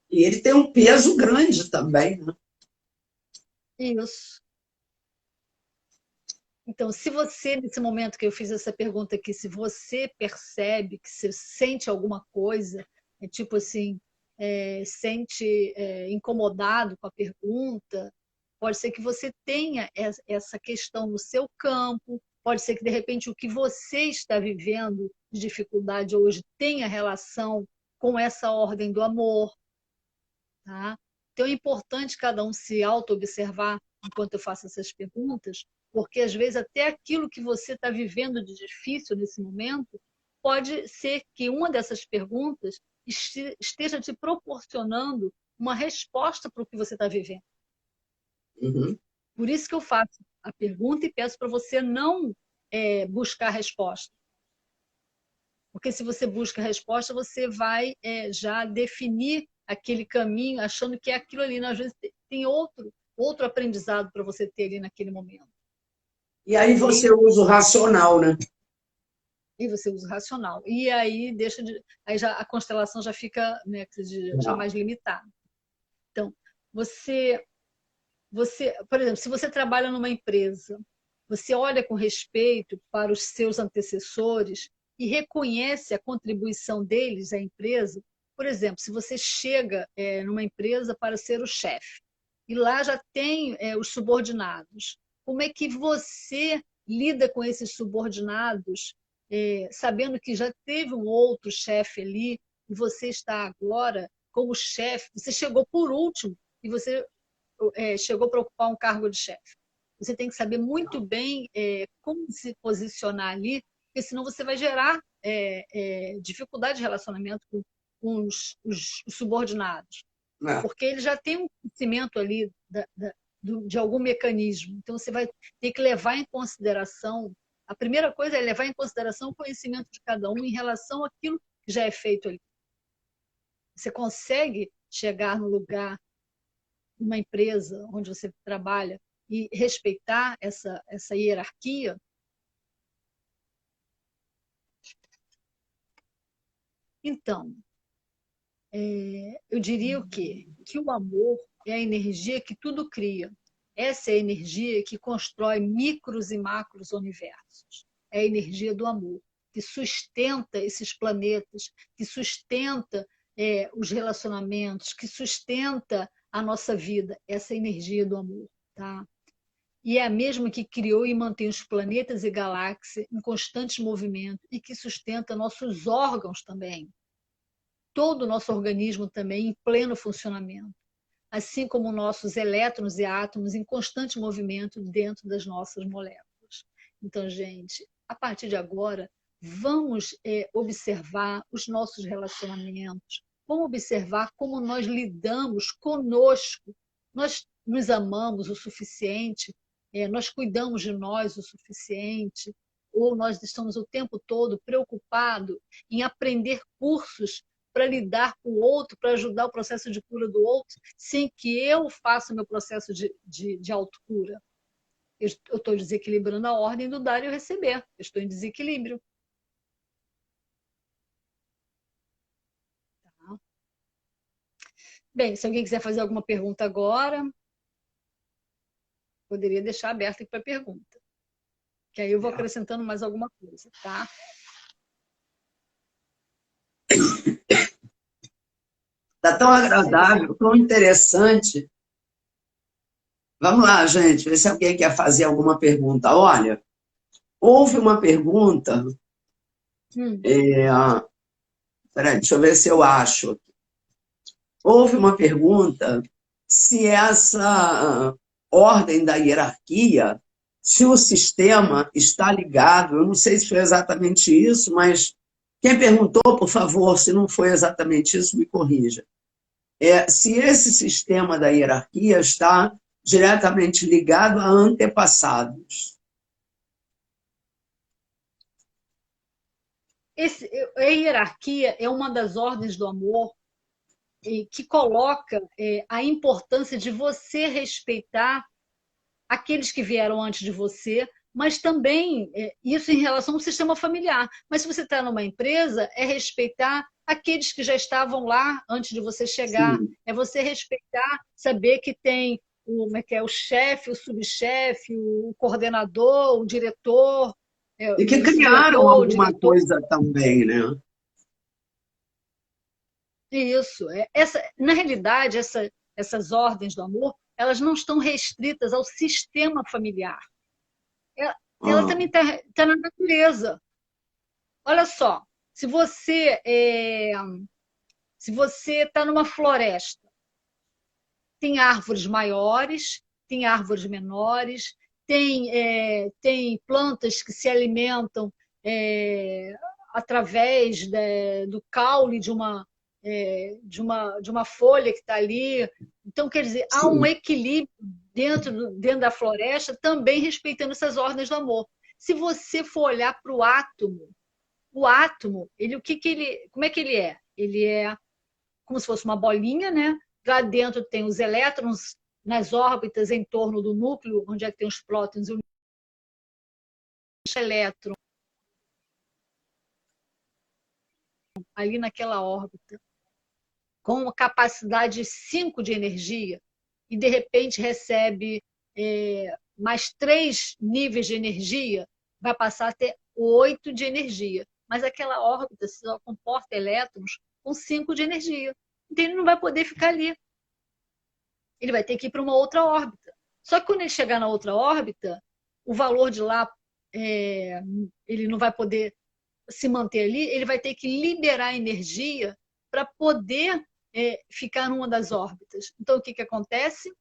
E ele tem um peso grande também, né? Isso. Então, se você, nesse momento que eu fiz essa pergunta aqui, se você percebe que você sente alguma coisa, tipo assim, sente incomodado com a pergunta, pode ser que você tenha essa questão no seu campo, pode ser que, de repente, o que você está vivendo de dificuldade hoje tenha relação com essa ordem do amor. Tá? Então, é importante cada um se auto-observar enquanto eu faço essas perguntas, porque, às vezes, até aquilo que você está vivendo de difícil nesse momento, pode ser que uma dessas perguntas esteja te proporcionando uma resposta para o que você está vivendo. Uhum. Por isso que eu faço a pergunta e peço para você não buscar a resposta. Porque se você busca a resposta, você vai já definir aquele caminho, achando que é aquilo ali. Às vezes tem outro aprendizado para você ter ali naquele momento. E aí você usa o racional, né? E você usa o racional. E aí aí já a constelação já fica, né, já mais limitada. Então, por exemplo, se você trabalha numa empresa, você olha com respeito para os seus antecessores e reconhece a contribuição deles à empresa. Por exemplo, se você chega numa empresa para ser o chefe e lá já tem os subordinados, como é que você lida com esses subordinados, sabendo que já teve um outro chefe ali e você está agora como chefe, você chegou por último e você chegou para ocupar um cargo de chefe. Você tem que saber muito bem como se posicionar ali, porque senão você vai gerar dificuldade de relacionamento com os subordinados. Porque ele já tem um conhecimento ali de algum mecanismo. Então, você vai ter que levar em consideração. A primeira coisa é levar em consideração o conhecimento de cada um em relação àquilo que já é feito ali. Você consegue chegar no lugar, numa empresa onde você trabalha, e respeitar essa hierarquia? Então, eu diria o quê? Que o amor é a energia que tudo cria. Essa é a energia que constrói micros e macros universos. É a energia do amor, que sustenta esses planetas, que sustenta os relacionamentos, que sustenta a nossa vida. Essa é a energia do amor. Tá? E é a mesma que criou e mantém os planetas e galáxias em constante movimento e que sustenta nossos órgãos também. Todo o nosso organismo também em pleno funcionamento, assim como nossos elétrons e átomos em constante movimento dentro das nossas moléculas. Então, gente, a partir de agora, vamos observar os nossos relacionamentos, vamos observar como nós lidamos conosco. Nós nos amamos o suficiente, nós cuidamos de nós o suficiente, ou nós estamos o tempo todo preocupados em aprender cursos para lidar com o outro, para ajudar o processo de cura do outro, sem que eu faça o meu processo de autocura. Eu estou desequilibrando a ordem do dar e o receber. Eu estou em desequilíbrio. Tá? Bem, se alguém quiser fazer alguma pergunta agora, poderia deixar aberto aqui para pergunta. Que aí eu vou acrescentando mais alguma coisa, tá? Está tão agradável, tão interessante. Vamos lá, gente, ver se alguém quer fazer alguma pergunta. Olha, houve uma pergunta. Peraí, deixa eu ver se eu acho. houve uma pergunta se essa ordem da hierarquia, se o sistema está ligado, eu não sei se foi exatamente isso, mas quem perguntou, por favor, se não foi exatamente isso, me corrija. Se esse sistema da hierarquia está diretamente ligado a antepassados. A hierarquia é uma das ordens do amor que coloca a importância de você respeitar aqueles que vieram antes de você, mas também isso em relação ao sistema familiar. Mas se você está numa empresa, é respeitar aqueles que já estavam lá antes de você chegar. Sim. É você respeitar, saber que tem como é que é, o chefe, o subchefe, o coordenador, o diretor, E que o criaram vice-diretor, o alguma diretor. coisa também, né? Isso. Na realidade, essas ordens do amor, elas não estão restritas ao sistema familiar. Ela Ah, também está na natureza. Olha só, se você está numa floresta, tem árvores maiores, tem árvores menores, tem plantas que se alimentam é, através do caule de uma folha que está ali. Então, quer dizer, há um sim. equilíbrio dentro da floresta, também respeitando essas ordens do amor. Se você for olhar para o átomo, como é que ele é? Ele é como se fosse uma bolinha, né? Lá dentro tem os elétrons nas órbitas em torno do núcleo, onde é que tem os prótons e os elétrons ali naquela órbita, com uma capacidade 5 de energia, e de repente recebe mais 3 níveis de energia, vai passar a ter 8 de energia. Mas aquela órbita só comporta elétrons com 5 de energia. Então ele não vai poder ficar ali. Ele vai ter que ir para uma outra órbita. Só que quando ele chegar na outra órbita, o valor de lá, ele não vai poder se manter ali, ele vai ter que liberar energia para poder ficar numa das órbitas. Então, o que, que acontece?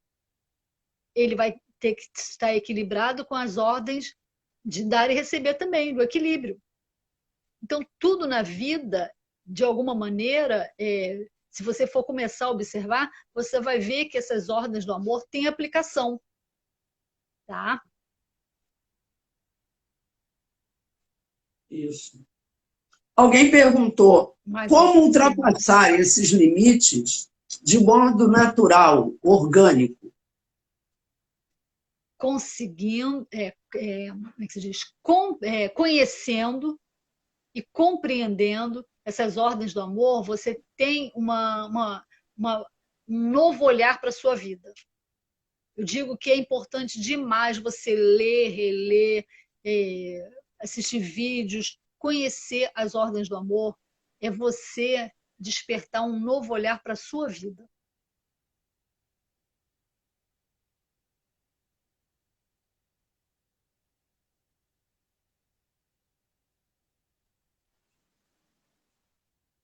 Ele vai ter que estar equilibrado com as ordens de dar e receber também, do equilíbrio. Então, tudo na vida, de alguma maneira, se você for começar a observar, você vai ver que essas ordens do amor têm aplicação, tá? Isso. Alguém perguntou Mais como outra pergunta. ultrapassar esses limites de modo natural, orgânico. Conseguindo, como é que se diz? Conhecendo e compreendendo essas ordens do amor, você tem um novo olhar para a sua vida. Eu digo que é importante demais você ler, reler, assistir vídeos, conhecer as ordens do amor, é você despertar um novo olhar para a sua vida.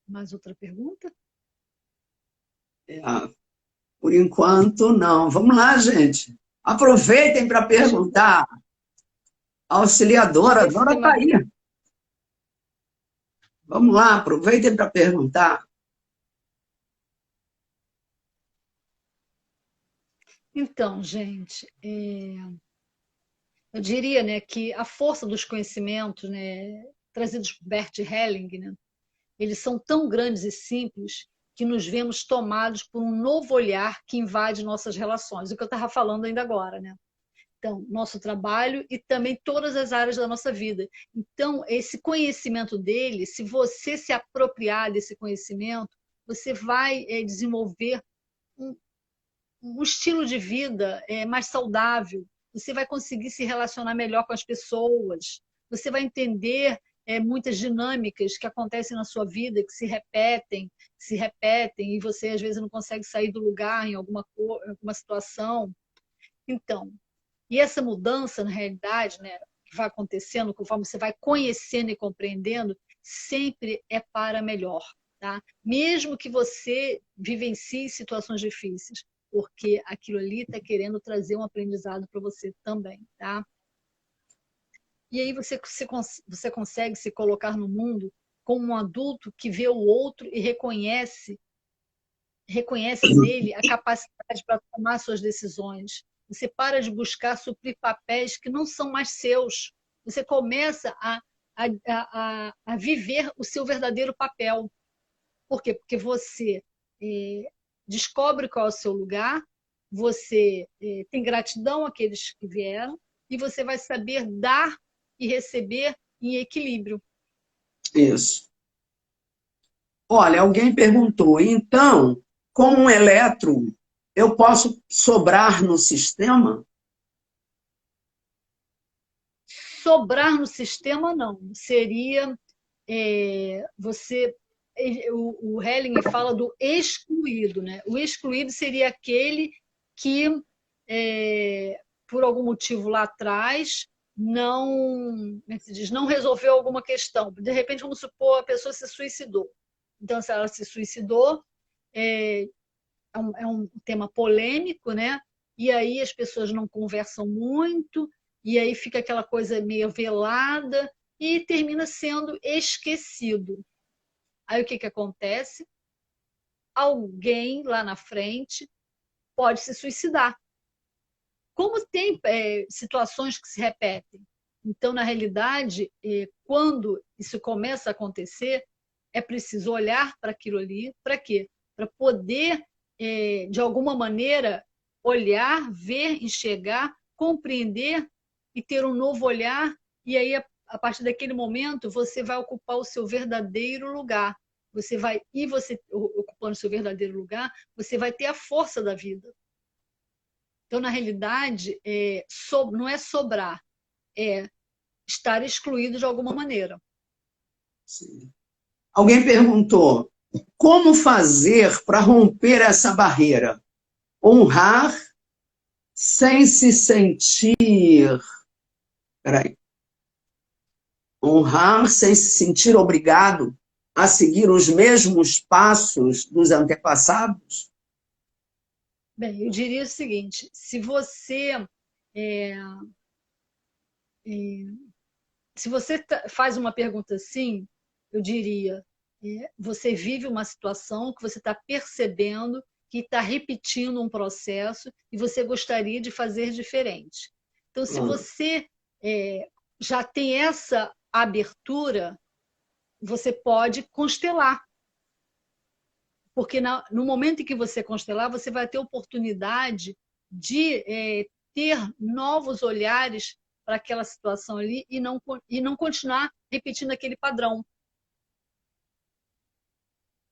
Mais outra pergunta? É, por enquanto, não. Vamos lá, gente. Aproveitem para perguntar. A Não auxiliadora, sei se adora tem estar mais. aí. Vamos lá, aproveitem para perguntar. Então, gente, eu diria, né, que a força dos conhecimentos, né, trazidos por Bert Helling, né, eles são tão grandes e simples que nos vemos tomados por um novo olhar que invade nossas relações. O que eu estava falando ainda agora, né? Então, nosso trabalho e também todas as áreas da nossa vida. Então, esse conhecimento dele, se você se apropriar desse conhecimento, você vai desenvolver um, um estilo de vida mais saudável, você vai conseguir se relacionar melhor com as pessoas, você vai entender muitas dinâmicas que acontecem na sua vida, que se repetem, e você às vezes não consegue sair do lugar em alguma situação. Então, e essa mudança, na realidade, né, que vai acontecendo conforme você vai conhecendo e compreendendo, sempre é para melhor. tá? Mesmo que você vivencie situações difíceis, porque aquilo ali está querendo trazer um aprendizado para você também, tá? E aí você consegue se colocar no mundo como um adulto que vê o outro e reconhece nele a capacidade para tomar suas decisões. Você para de buscar suprir papéis que não são mais seus. Você começa a viver o seu verdadeiro papel. Por quê? Porque você descobre qual é o seu lugar, você tem gratidão àqueles que vieram e você vai saber dar e receber em equilíbrio. Isso. Olha, alguém perguntou, então, como um elétron, eu posso sobrar no sistema? Sobrar no sistema, não. Seria você. O Helling fala do excluído, né? O excluído seria aquele que, por algum motivo lá atrás, não, como é que se diz, não resolveu alguma questão. De repente, vamos supor, a pessoa se suicidou. Então, se ela se suicidou, é um tema polêmico, né? E aí as pessoas não conversam muito, e aí fica aquela coisa meio velada e termina sendo esquecido. Aí o que, que acontece? Alguém lá na frente pode se suicidar. Como tem situações que se repetem. Então, na realidade, quando isso começa a acontecer, é preciso olhar para aquilo ali. Para quê? Para poder, de alguma maneira, olhar, ver, enxergar, compreender e ter um novo olhar. E aí, a partir daquele momento, você vai ocupar o seu verdadeiro lugar. Você ocupando o seu verdadeiro lugar, você vai ter a força da vida. Então, na realidade, não é sobrar, é estar excluído de alguma maneira. Sim. Alguém perguntou, como fazer para romper essa barreira? Honrar sem se sentir... Peraí. Honrar sem se sentir obrigado a seguir os mesmos passos dos antepassados? Bem, eu diria o seguinte, se você faz uma pergunta assim, eu diria, você vive uma situação que você está percebendo que está repetindo um processo e você gostaria de fazer diferente. Então, se você já tem essa abertura, você pode constelar. Porque no momento em que você constelar, você vai ter oportunidade de ter novos olhares para aquela situação ali e não continuar repetindo aquele padrão.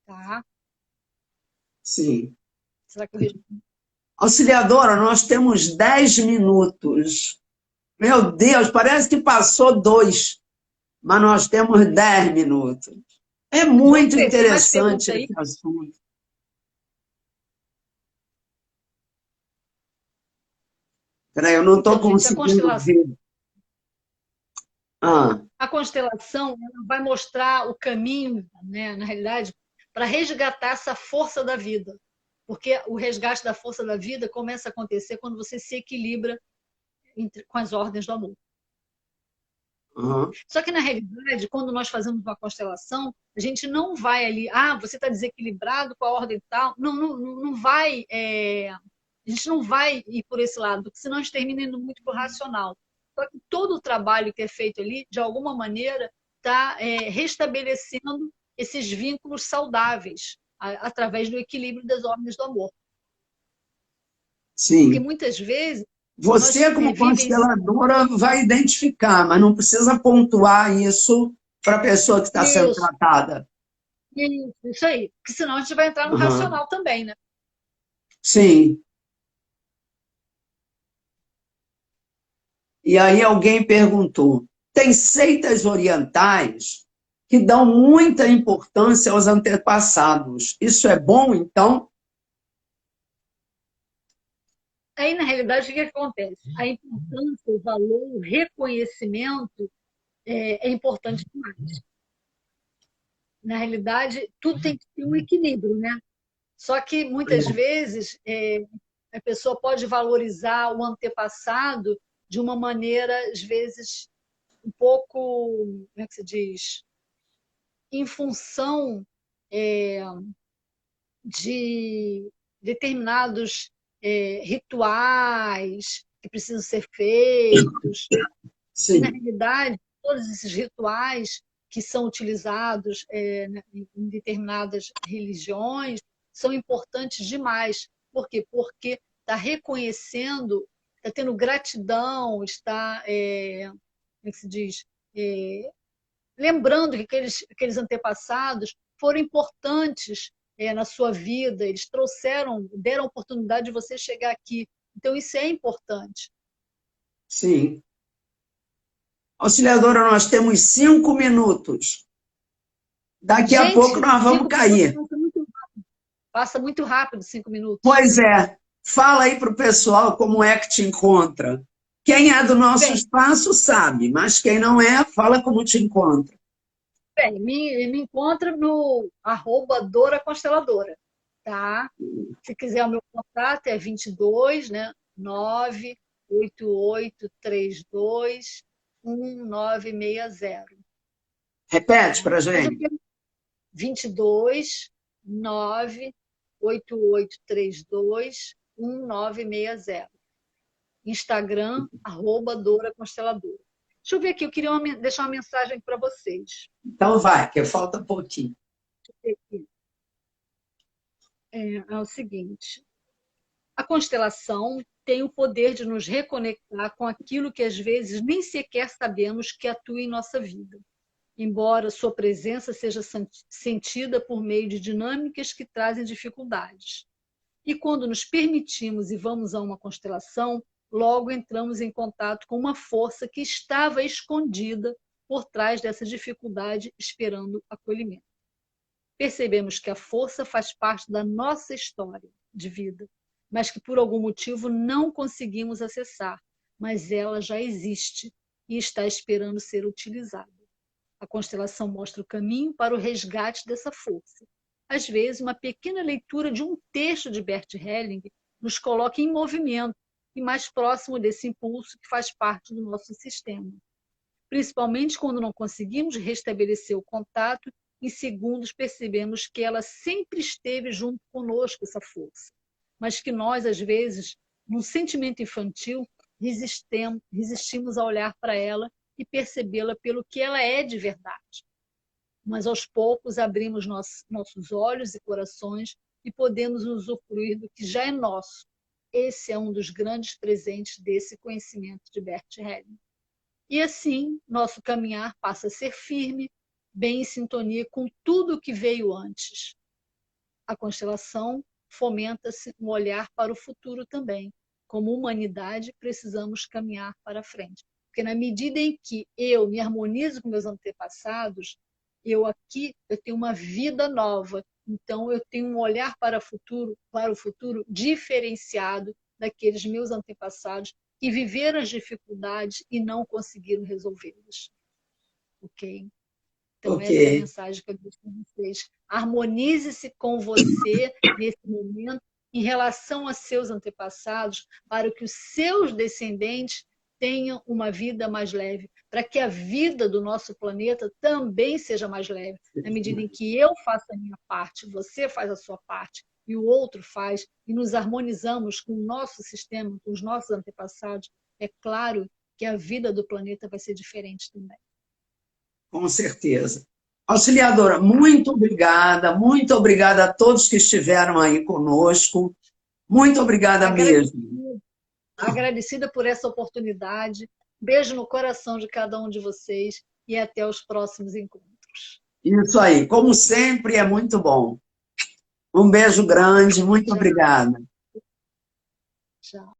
Tá? Sim. Será que eu respondi? Auxiliadora, nós temos 10 minutos. Meu Deus, parece que passou 2, mas nós temos 10 minutos. É muito Vamos ver, tem mais interessante pergunta aí? esse assunto. Peraí, eu não estou Então, gente, conseguindo ver. a constelação ela vai mostrar o caminho, né, na realidade, para resgatar essa força da vida. Porque o resgate da força da vida começa a acontecer quando você se equilibra com as ordens do amor. Só que, na realidade, quando nós fazemos uma constelação, a gente não vai ali, você está desequilibrado com a ordem tal. Não, não vai, a gente não vai ir por esse lado, porque senão a gente termina indo muito para o racional. Só que todo o trabalho que é feito ali, de alguma maneira, está restabelecendo esses vínculos saudáveis através do equilíbrio das ordens do amor. Sim. Porque muitas vezes você, como consteladora, vai identificar, mas não precisa pontuar isso para a pessoa que está sendo tratada. Isso aí. Porque senão a gente vai entrar no racional também, né? Sim. E aí alguém perguntou, tem seitas orientais que dão muita importância aos antepassados. Isso é bom, então? Aí, na realidade, o que acontece? A importância, o valor, o reconhecimento é importante demais. na realidade, tudo tem que ter um equilíbrio, né? Só que, muitas vezes, a pessoa pode valorizar o antepassado de uma maneira, às vezes, um pouco, como é que se diz? Em função de determinados rituais que precisam ser feitos. E, na Sim, realidade, todos esses rituais que são utilizados em determinadas religiões são importantes demais. Por quê? Porque está reconhecendo, está tendo gratidão, está, como é que se diz, lembrando que aqueles antepassados foram importantes na sua vida, eles deram a oportunidade de você chegar aqui. Então, isso é importante. sim. Auxiliadora, nós temos 5 minutos. Daqui a pouco Gente, nós vamos 5 minutos cair. passa muito rápido, 5 minutos. Pois é. Fala aí para o pessoal como é que te encontra. Quem é do nosso Bem, espaço sabe, mas quem não é, fala como te encontra. me encontra no @Dora Consteladora, tá? Se quiser o meu contato é 22, né? 988321960. Repete Tá? para a Mas eu gente. quero 22 988321960. Instagram, @Dora Consteladora. Deixa eu ver aqui, eu queria deixar uma mensagem para vocês. Então vai, que falta pouquinho. É o seguinte: a constelação tem o poder de nos reconectar com aquilo que às vezes nem sequer sabemos que atua em nossa vida, embora sua presença seja sentida por meio de dinâmicas que trazem dificuldades. E quando nos permitimos e vamos a uma constelação, logo entramos em contato com uma força que estava escondida por trás dessa dificuldade, esperando acolhimento. Percebemos que a força faz parte da nossa história de vida, mas que por algum motivo não conseguimos acessar, mas ela já existe e está esperando ser utilizada. A constelação mostra o caminho para o resgate dessa força. Às vezes, uma pequena leitura de um texto de Bert Helling nos coloca em movimento e mais próximo desse impulso que faz parte do nosso sistema. Principalmente quando não conseguimos restabelecer o contato, em segundos percebemos que ela sempre esteve junto conosco, essa força, mas que nós, às vezes, num sentimento infantil, resistimos a olhar para ela e percebê-la pelo que ela é de verdade. Mas aos poucos abrimos nossos olhos e corações e podemos usufruir do que já é nosso. Esse é um dos grandes presentes desse conhecimento de Bert Helling. E assim, nosso caminhar passa a ser firme, bem em sintonia com tudo o que veio antes. A constelação fomenta-se um olhar para o futuro também. Como humanidade, precisamos caminhar para frente. Porque na medida em que eu me harmonizo com meus antepassados, eu tenho uma vida nova. Então, eu tenho um olhar para o futuro diferenciado daqueles meus antepassados que viveram as dificuldades e não conseguiram resolvê-las. Ok? Então, essa é a Ok. mensagem que eu deixo para vocês. Harmonize-se com você nesse momento em relação a seus antepassados, para que os seus descendentes tenham uma vida mais leve, para que a vida do nosso planeta também seja mais leve. Na medida em que eu faço a minha parte, você faz a sua parte, e o outro faz, e nos harmonizamos com o nosso sistema, com os nossos antepassados, é claro que a vida do planeta vai ser diferente também. Com certeza. Auxiliadora, muito obrigada a todos que estiveram aí conosco. Muito obrigada mesmo. Agradecida por essa oportunidade. Beijo no coração de cada um de vocês e até os próximos encontros. Isso aí, como sempre, é muito bom. Um beijo grande, muito Tchau. obrigada. Tchau.